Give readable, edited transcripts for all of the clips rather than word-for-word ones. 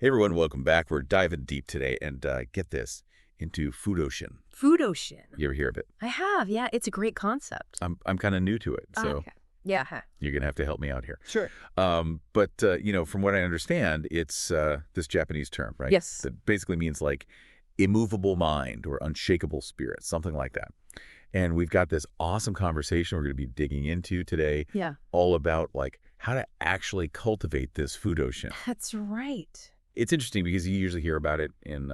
Hey everyone, welcome back. We're diving deep today and get this into Fudoshin. Fudoshin. You ever hear of it? I have, yeah. It's a great concept. I'm kind of new to it, so Okay. Yeah. Huh. you're gonna have to help me out here. Sure. But from what I understand, it's this Japanese term, right? Yes. That basically means like immovable mind or unshakable spirit, something like that. And we've got this awesome conversation we're going to be digging into today, Yeah. all about like how to actually cultivate this Fudoshin. That's right. It's interesting because you usually hear about it in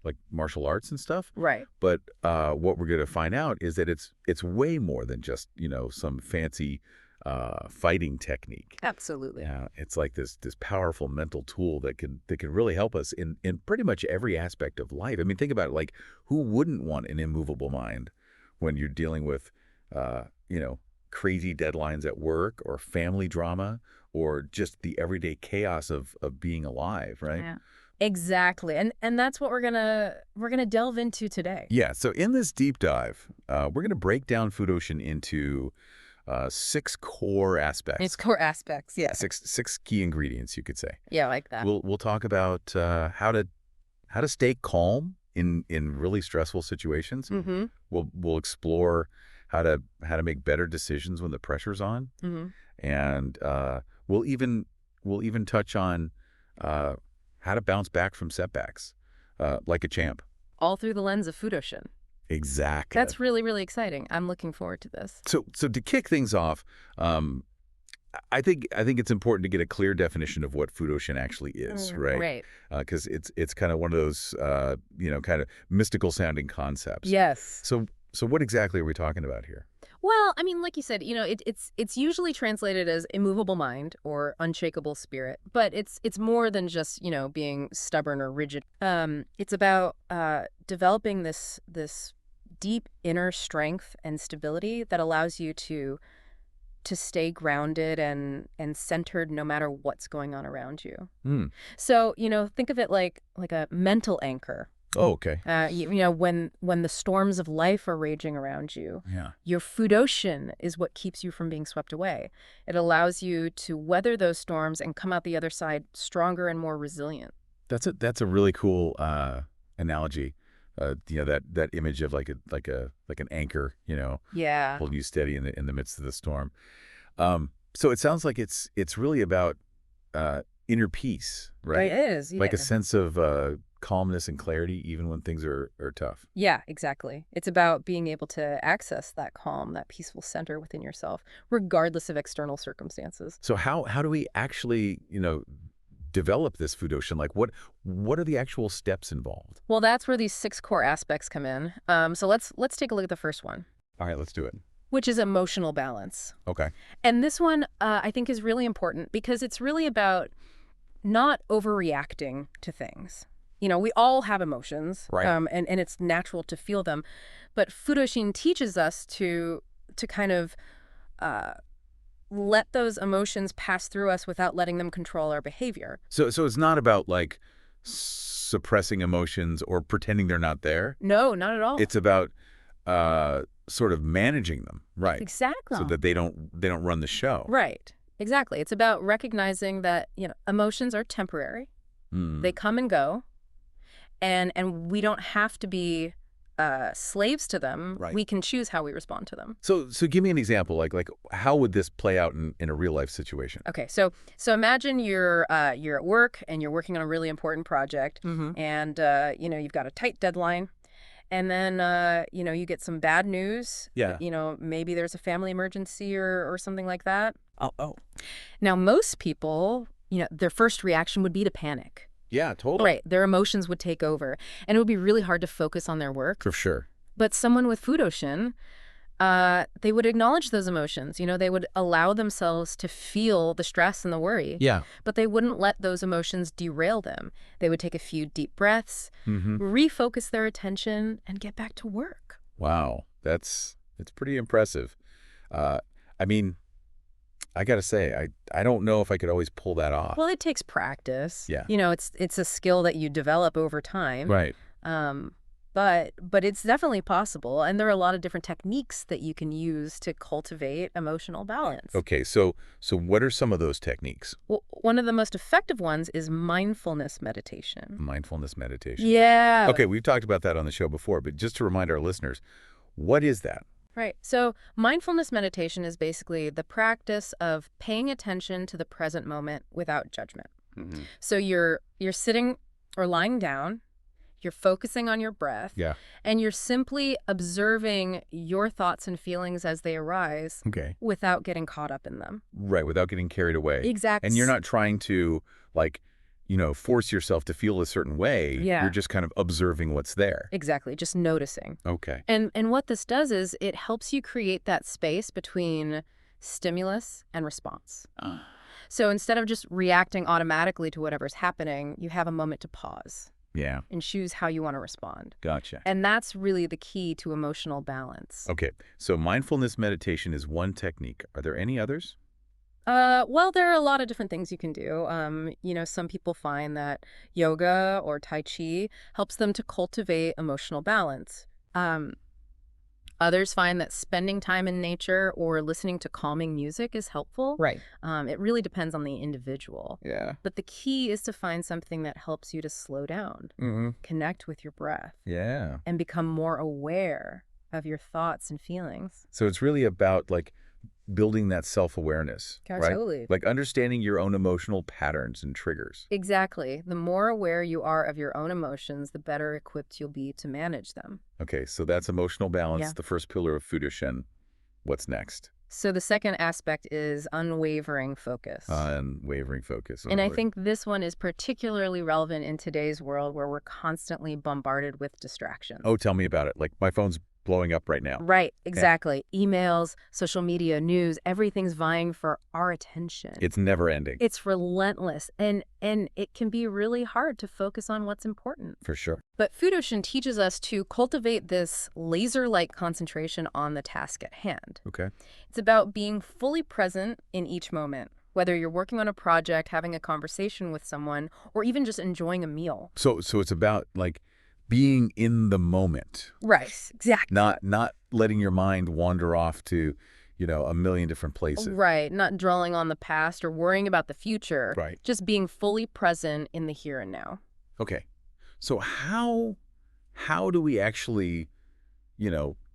like martial arts and stuff. Right. But what we're going to find out is that it's way more than just, some fancy fighting technique. Absolutely. Yeah, it's like this powerful mental tool that can really help us in pretty much every aspect of life. I mean, think about it, like who wouldn't want an immovable mind when you're dealing with crazy deadlines at work or family drama or just the everyday chaos of being alive, right? Yeah. Exactly. And that's what we're gonna delve into today. Yeah, so in this deep dive, we're going to break down Fudoshin into 6 core aspects. Its core aspects, yeah. Six key ingredients, you could say. Yeah, I like that. We'll talk about how to stay calm in really stressful situations. Mm-hmm. We'll explore how to make better decisions when the pressure's on, and we'll even touch on how to bounce back from setbacks like a champ. All through the lens of Fudoshin. Exactly. That's really, really exciting. I'm looking forward to this. So to kick things off, I think it's important to get a clear definition of what Fudoshin actually is, right? Right. Because it's kind of one of those kind of mystical sounding concepts. Yes. So what exactly are we talking about here? Well, I mean, like you said, it's usually translated as immovable mind or unshakable spirit, but it's more than just, being stubborn or rigid. It's about developing this deep inner strength and stability that allows you to stay grounded and centered no matter what's going on around you. So, think of it like a mental anchor. Oh, okay. When the storms of life are raging around you, Yeah. your Fudoshin is what keeps you from being swept away. It allows you to weather those storms and come out the other side stronger and more resilient. That's a really cool analogy. That image of like an anchor, Yeah. holding you steady in the midst of the storm. So it sounds like it's really about inner peace, right? It is. Yeah. Like a sense of calmness and clarity even when things are tough. Yeah, exactly. It's about being able to access that calm, that peaceful center within yourself, regardless of external circumstances. So how do we actually, develop this Fudoshin? Like what are the actual steps involved? Well, that's where these 6 core aspects come in. So let's take a look at the first one, All right, let's do it. which is emotional balance. Okay. And this one, I think, is really important because it's really about not overreacting to things. We all have emotions, Right. And it's natural to feel them. But Fudoshin teaches us to kind of let those emotions pass through us without letting them control our behavior. So it's not about like suppressing emotions or pretending they're not there. No, not at all. It's about sort of managing them, right? Exactly. So that they don't run the show. Right. Exactly. It's about recognizing that, emotions are temporary. They come and go. And we don't have to be slaves to them. Right. We can choose how we respond to them. So give me an example. Like how would this play out in a real life situation? Okay, so imagine you're at work and you're working on a really important project, and you've got a tight deadline, and then you get some bad news. Yeah. Maybe there's a family emergency or something like that. Oh. Now, most people, their first reaction would be to panic. Yeah, totally. Right. Their emotions would take over, and it would be really hard to focus on their work. For sure. But someone with Fudoshin, they would acknowledge those emotions. They would allow themselves to feel the stress and the worry. Yeah. But they wouldn't let those emotions derail them. They would take a few deep breaths, refocus their attention, and get back to work. Wow. It's pretty impressive. I mean, I got to say, I don't know if I could always pull that off. Well, it takes practice. Yeah. It's a skill that you develop over time. Right. but it's definitely possible, and there are a lot of different techniques that you can use to cultivate emotional balance. Okay, so what are some of those techniques? Well, one of the most effective ones is mindfulness meditation. Mindfulness meditation. Yeah. Okay, we've talked about that on the show before, but just to remind our listeners, what is that? Right. So mindfulness meditation is basically the practice of paying attention to the present moment without judgment. Mm-hmm. So you're sitting or lying down, you're focusing on your breath, Yeah. and you're simply observing your thoughts and feelings as they arise Okay. without getting caught up in them. Right, without getting carried away. Exactly. And you're not trying to, like, force yourself to feel a certain way. Yeah. You're just kind of observing what's there. Exactly, just noticing. Okay. And what this does is it helps you create that space between stimulus and response. So instead of just reacting automatically to whatever's happening, you have a moment to pause Yeah. and choose how you want to respond. Gotcha. And that's really the key to emotional balance. Okay, so mindfulness meditation is one technique. Are there any others? Well, there are a lot of different things you can do. Some people find that yoga or Tai Chi helps them to cultivate emotional balance. Others find that spending time in nature or listening to calming music is helpful. Right. It really depends on the individual. Yeah. But the key is to find something that helps you to slow down, Mm-hmm. connect with your breath, Yeah. and become more aware of your thoughts and feelings. So it's really about, like, building that self-awareness, Yeah, right? totally. Like understanding your own emotional patterns and triggers. Exactly. The more aware you are of your own emotions, the better equipped you'll be to manage them. Okay, so that's emotional balance, Yeah. the first pillar of Fudoshin. What's next? So the second aspect is unwavering focus. Unwavering focus. And I think this one is particularly relevant in today's world where we're constantly bombarded with distractions. Oh, tell me about it. Like, my phone's blowing up right now. Right, exactly. Emails, social media, news, everything's vying for our attention. It's never ending. It's relentless, and it can be really hard to focus on what's important. For sure. But Fudoshin teaches us to cultivate this laser-like concentration on the task at hand. Okay. It's about being fully present in each moment, whether you're working on a project, having a conversation with someone, or even just enjoying a meal. So it's about, like, being in the moment. Right, exactly. Not letting your mind wander off to, a million different places. Right, not dwelling on the past or worrying about the future. Right. Just being fully present in the here and now. Okay. So how do we actually,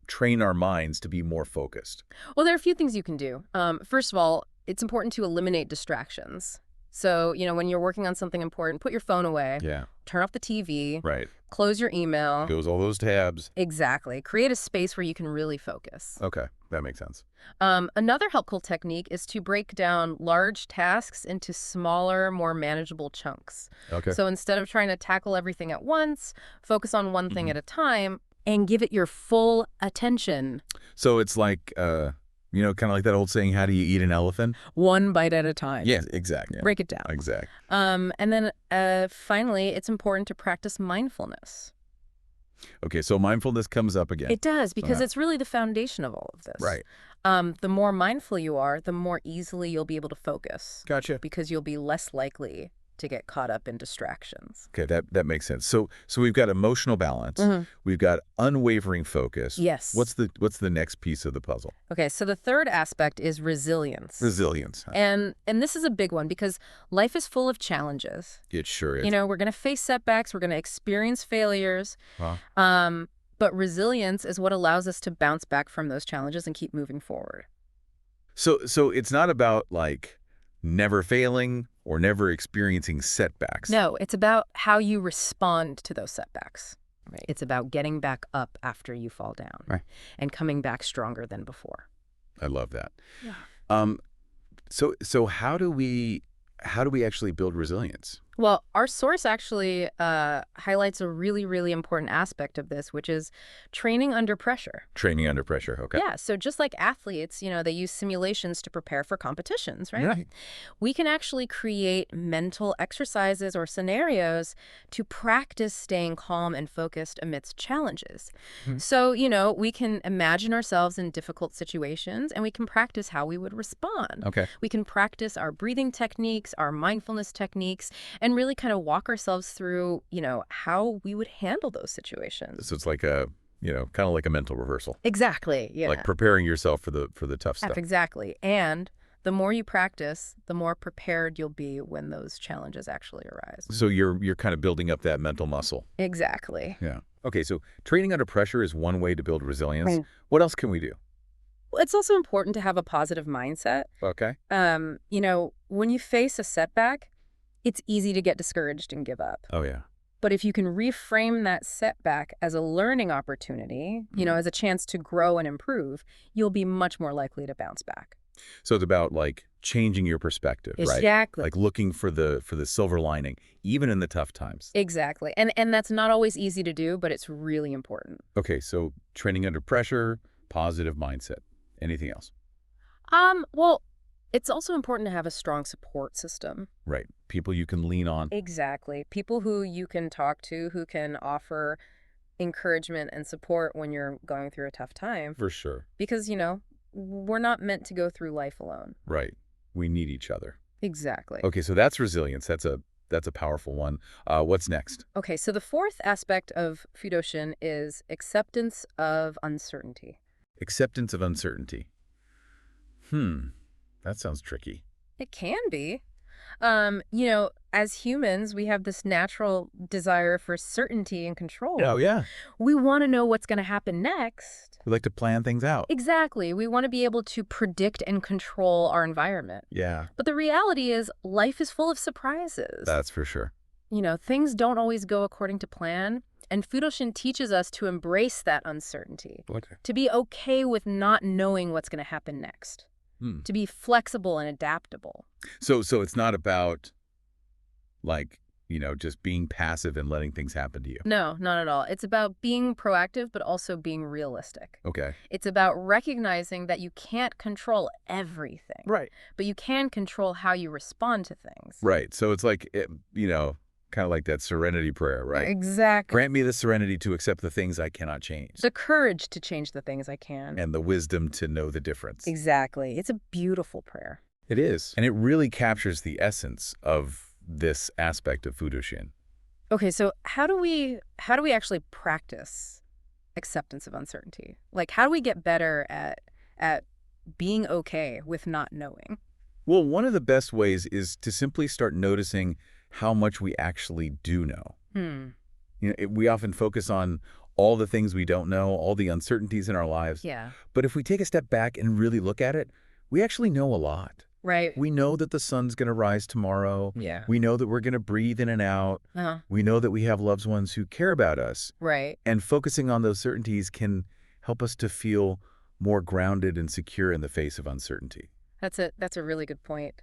train our minds to be more focused? Well, there are a few things you can do. First of all, it's important to eliminate distractions. So, when you're working on something important, put your phone away. Yeah. Turn off the TV. Right. Close your email. Goes all those tabs. Exactly. Create a space where you can really focus. Okay. That makes sense. Another helpful technique is to break down large tasks into smaller, more manageable chunks. Okay. So instead of trying to tackle everything at once, focus on one thing at a time and give it your full attention. So it's like, kind of like that old saying, how do you eat an elephant? One bite at a time. Yes, exactly. Break it down. Exactly. And then finally, it's important to practice mindfulness. Okay, so mindfulness comes up again. It does, because it's really the foundation of all of this. Right. The more mindful you are, the more easily you'll be able to focus. Gotcha. Because you'll be less likely to get caught up in distractions. Okay, that makes sense. So we've got emotional balance. We've got unwavering focus. Yes. What's the next piece of the puzzle? Okay, so the third aspect is resilience. Resilience. And this is a big one because life is full of challenges. It sure is. We're going to face setbacks, we're going to experience failures. But resilience is what allows us to bounce back from those challenges and keep moving forward. So it's not about, like, never failing or never experiencing setbacks. No, it's about how you respond to those setbacks. Right? It's about getting back up after you fall down. Right. And coming back stronger than before. I love that. Yeah. So how do we actually build resilience? Well, our source actually highlights a really, really important aspect of this, which is training under pressure. Training under pressure, okay. Yeah, so just like athletes, they use simulations to prepare for competitions, right? Right. We can actually create mental exercises or scenarios to practice staying calm and focused amidst challenges. So, we can imagine ourselves in difficult situations and we can practice how we would respond. Okay. We can practice our breathing techniques, our mindfulness techniques, and really kind of walk ourselves through, how we would handle those situations. So it's like kind of like a mental rehearsal. Exactly. Like Yeah. preparing yourself for the tough stuff. Exactly. And the more you practice, the more prepared you'll be when those challenges actually arise. So you're kind of building up that mental muscle. Exactly. Yeah. Okay, so training under pressure is one way to build resilience. Right. What else can we do? Well, it's also important to have a positive mindset. Okay. When you face a setback, it's easy to get discouraged and give up. Oh, yeah. But if you can reframe that setback as a learning opportunity, as a chance to grow and improve, you'll be much more likely to bounce back. So it's about like changing your perspective, right? Exactly. Like looking for the silver lining, even in the tough times. Exactly. And that's not always easy to do, but it's really important. Okay, so training under pressure, positive mindset. Anything else? Well, it's also important to have a strong support system. Right. People you can lean on. Exactly. People who you can talk to, who can offer encouragement and support when you're going through a tough time. For sure. Because, we're not meant to go through life alone. Right. We need each other. Exactly. Okay, so that's resilience. That's a powerful one. What's next? Okay, so the fourth aspect of Fudoshin is acceptance of uncertainty. Acceptance of uncertainty. That sounds tricky. It can be. As humans, we have this natural desire for certainty and control. Oh, yeah. We want to know what's going to happen next. We like to plan things out. Exactly. We want to be able to predict and control our environment. Yeah. But the reality is life is full of surprises. That's for sure. Things don't always go according to plan. And Fudoshin teaches us to embrace that uncertainty, to be okay with not knowing what's going to happen next, to be flexible and adaptable. So it's not about, like, just being passive and letting things happen to you. No, not at all. It's about being proactive, but also being realistic. Okay. It's about recognizing that you can't control everything. Right. But you can control how you respond to things. Right. So it's like, kind of like that serenity prayer, right? Exactly. Grant me the serenity to accept the things I cannot change. The courage to change the things I can. And the wisdom to know the difference. Exactly. It's a beautiful prayer. It is. And it really captures the essence of this aspect of Fudoshin. Okay, so how do we actually practice acceptance of uncertainty? Like, how do we get better at being okay with not knowing? Well, one of the best ways is to simply start noticing how much we actually do know. We often focus on all the things we don't know, all the uncertainties in our lives. Yeah. But if we take a step back and really look at it, we actually know a lot. Right. We know that the sun's going to rise tomorrow. Yeah. We know that we're going to breathe in and out. We know that we have loved ones who care about us. Right. And focusing on those certainties can help us to feel more grounded and secure in the face of uncertainty. That's a really good point.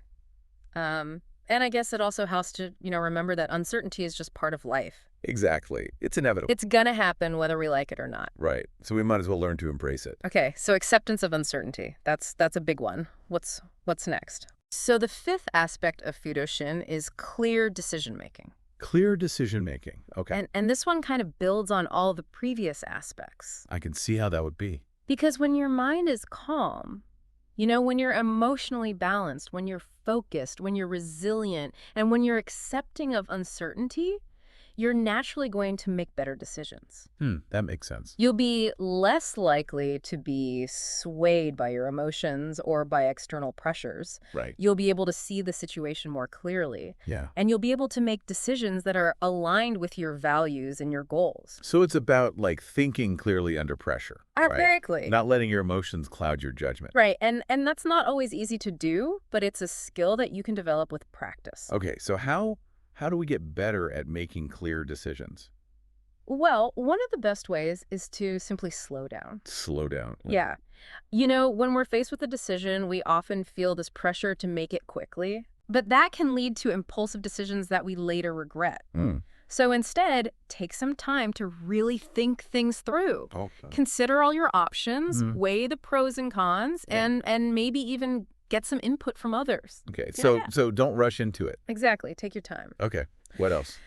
And I guess it also helps to, remember that uncertainty is just part of life. Exactly. It's inevitable. It's gonna happen whether we like it or not. Right. So we might as well learn to embrace it. Okay, so acceptance of uncertainty. That's a big one. What's next? So the fifth aspect of Fudoshin is clear decision-making. Clear decision-making. Okay. And this one kind of builds on all the previous aspects. I can see how that would be. Because when your mind is calm, when you're emotionally balanced, when you're focused, when you're resilient, and when you're accepting of uncertainty, you're naturally going to make better decisions. That makes sense. You'll be less likely to be swayed by your emotions or by external pressures. Right. You'll be able to see the situation more clearly. Yeah. And you'll be able to make decisions that are aligned with your values and your goals. So it's about, like, thinking clearly under pressure. Right? Exactly. Not letting your emotions cloud your judgment. Right. And that's not always easy to do, but it's a skill that you can develop with practice. Okay, so how do we get better at making clear decisions? Well, one of the best ways is to simply slow down. Slow down. Yeah. When we're faced with a decision, we often feel this pressure to make it quickly, but that can lead to impulsive decisions that we later regret. So instead, take some time to really think things through. Okay. Consider all your options, weigh the pros and cons, and maybe even get some input from others. Okay, so don't rush into it. Exactly. Take your time. Okay, what else?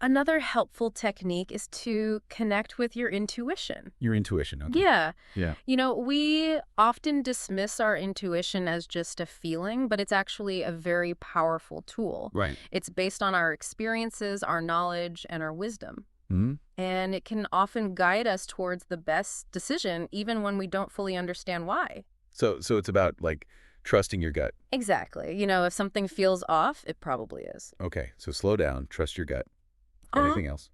Another helpful technique is to connect with your intuition. Your intuition. Okay. Yeah. Yeah. We often dismiss our intuition as just a feeling, but it's actually a very powerful tool. Right. It's based on our experiences, our knowledge, and our wisdom. Hmm. And it can often guide us towards the best decision, even when we don't fully understand why. So it's about like trusting your gut. Exactly. If something feels off, it probably is. Okay. So slow down, trust your gut. Uh, Anything else?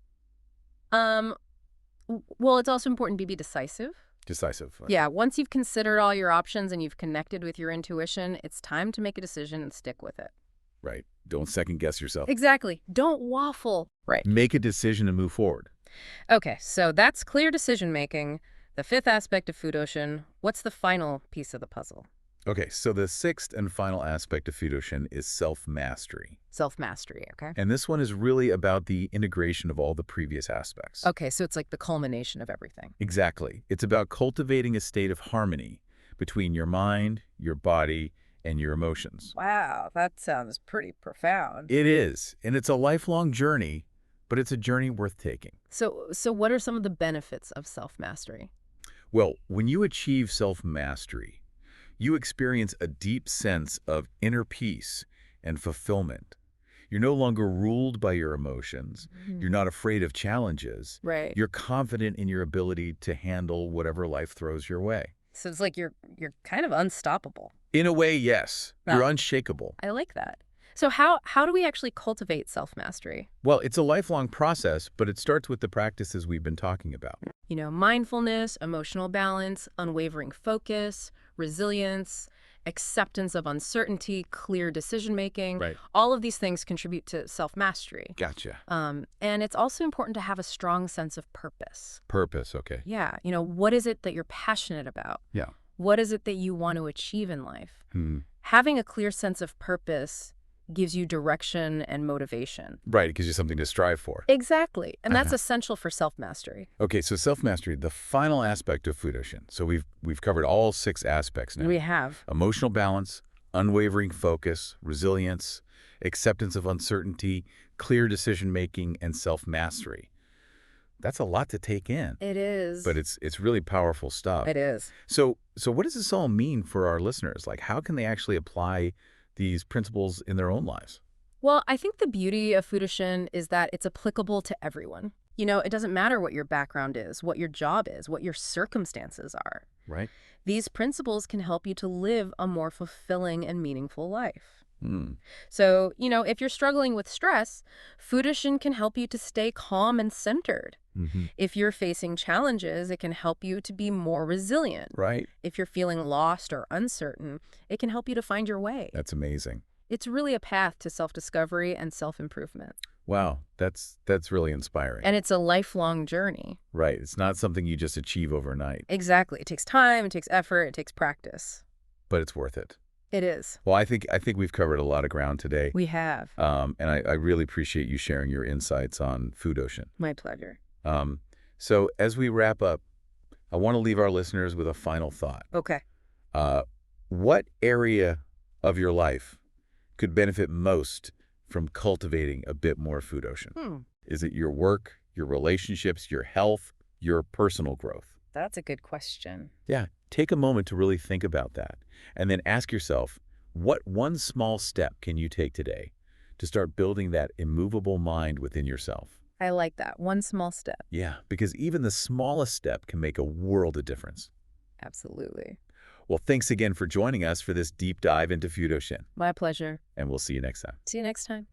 um, well, it's also important to be decisive. Decisive. Yeah, once you've considered all your options and you've connected with your intuition, it's time to make a decision and stick with it. Right. Don't second guess yourself. Exactly. Don't waffle. Right. Make a decision and move forward. Okay, so that's clear decision making. The fifth aspect of Fudoshin. What's the final piece of the puzzle? Okay, so the sixth and final aspect of Fudoshin is self-mastery. Self-mastery, okay? And this one is really about the integration of all the previous aspects. Okay, so it's like the culmination of everything. Exactly. It's about cultivating a state of harmony between your mind, your body, and your emotions. Wow, that sounds pretty profound. It is, and it's a lifelong journey, but it's a journey worth taking. So what are some of the benefits of self-mastery? Well, when you achieve self-mastery, you experience a deep sense of inner peace and fulfillment. You're no longer ruled by your emotions. You're not afraid of challenges. Right. You're confident in your ability to handle whatever life throws your way. So it's like you're kind of unstoppable. In a way, yes. You're unshakable. I like that. So how do we actually cultivate self-mastery? Well, it's a lifelong process, but it starts with the practices we've been talking about. Mindfulness, emotional balance, unwavering focus, resilience, acceptance of uncertainty, clear decision-making. Right. All of these things contribute to self-mastery. Gotcha. And it's also important to have a strong sense of purpose. Purpose, okay. Yeah, what is it that you're passionate about? Yeah. What is it that you want to achieve in life? Hmm. Having a clear sense of purpose gives you direction and motivation. Right, it gives you something to strive for. Exactly. And that's essential for self-mastery. Okay, so self-mastery, the final aspect of Fudoshin. So we've covered all 6 aspects now. We have. Emotional balance, unwavering focus, resilience, acceptance of uncertainty, clear decision-making, and self-mastery. That's a lot to take in. It is. But it's really powerful stuff. It is. So what does this all mean for our listeners? Like, how can they actually apply these principles in their own lives? Well, I think the beauty of Fudoshin is that it's applicable to everyone. It doesn't matter what your background is, what your job is, what your circumstances are. Right. These principles can help you to live a more fulfilling and meaningful life. Hmm. So, if you're struggling with stress, Fudoshin can help you to stay calm and centered. Mm-hmm. If you're facing challenges, it can help you to be more resilient. Right. If you're feeling lost or uncertain, it can help you to find your way. That's amazing. It's really a path to self-discovery and self-improvement. Wow, that's really inspiring. And it's a lifelong journey. Right. It's not something you just achieve overnight, Exactly. It takes time, it takes effort, it takes practice. but it's worth it. It is. Well, I think we've covered a lot of ground today. We have. And I really appreciate you sharing your insights on Fudoshin. My pleasure. So as we wrap up, I want to leave our listeners with a final thought. Okay. What area of your life could benefit most from cultivating a bit more Fudoshin? Is it your work, your relationships, your health, your personal growth? That's a good question. Yeah, take a moment to really think about that. And then ask yourself, what one small step can you take today to start building that immovable mind within yourself? I like that. One small step. Yeah, because even the smallest step can make a world of difference. Absolutely. Well, thanks again for joining us for this deep dive into Fudoshin. My pleasure. And we'll see you next time. See you next time.